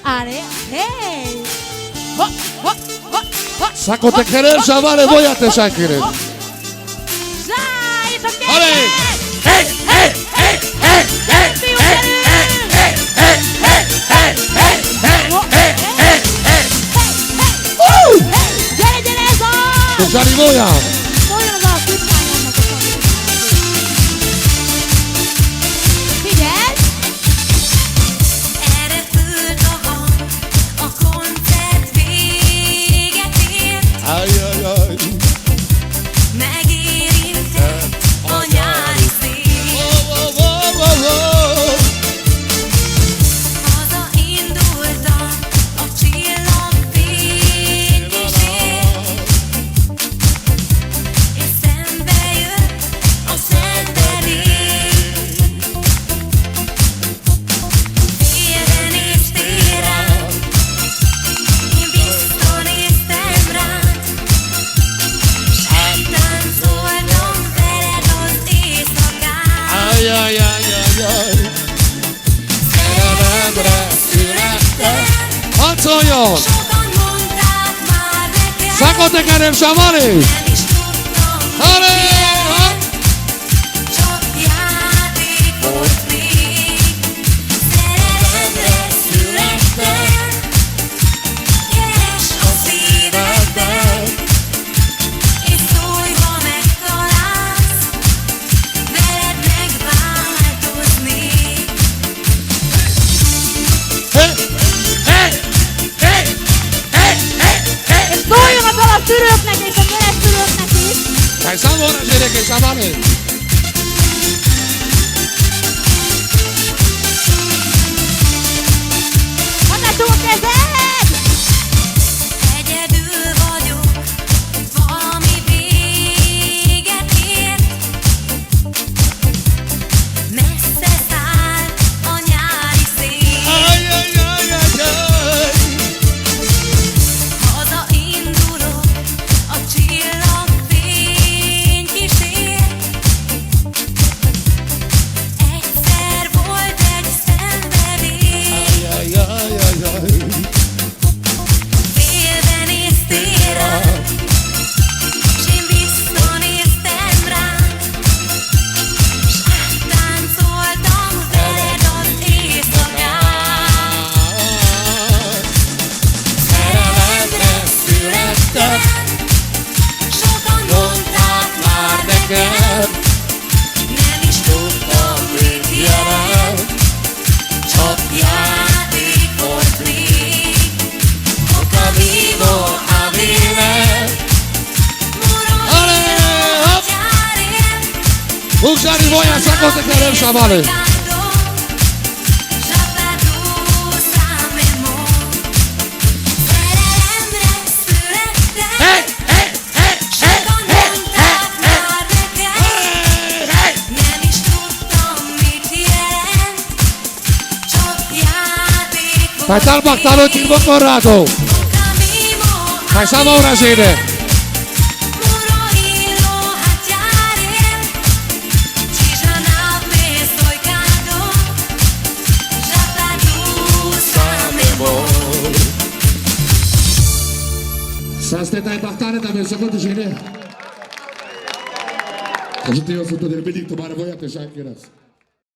Allez, hey! Sacco te querer, chavales, voy a te querer. Zaj, és a Allez! Hey, hey, hey, hey, hey, hey, gyere, gyere, ez az! Zsani, voja! Szóljon az a kislányomnak a szavét. Figyelj! Elrepült a hang, a koncert véget ért. Ajajaj! Megérintett a nyári szél. Hazaindultam, a csillagfény kísért, és szembe jött a szenvedély. Félre néztél rám, én visszanéztem rád, s áttáncoltam veled az éjszakát. Ajajajajaj! Szerelemre születtem, Harcoljon! sokan mondták már nekem, Sacco te querer, chavales! nem is tudtam, Allez! csak játék volt még. Szerelemre születtem, keresd a szívedben, és szólj, ha megtalálsz, veled megváltoznék. Hey! Hey! Hey! Hey! Hey! Hey! És szóljon a dal a szülőknek és a keresztülőknek is! Dai, salvo, gyerekek, chavales! Hatatul a kezed! Egyedül vagyok, valami véget ért. Messze száll a nyári szél. Ajajajajaj! Hazaindulok, a csillagfény kísér. Egyszer volt egy szenvedély. Ajajajajaj! Félve néztél rám, s én visszanéztem rád, s áttáncoltam veled az éjszakát. Szerelemre születtem, sokan mondták már nekem, nem is tudtam, mit jelent, csak játék volt még. Poca vivo a vivere, muro Allez, hop! chiare. Buxani, voja, sacco te querer, chavales! Hey! Hey! Hey! Fai tal bactalo e il boccorrato! Fai salvo ora sede! Să te impactare, dar mi-e secundă și ne. Că nu te iau să te repede, tu mare voia te șanchirați.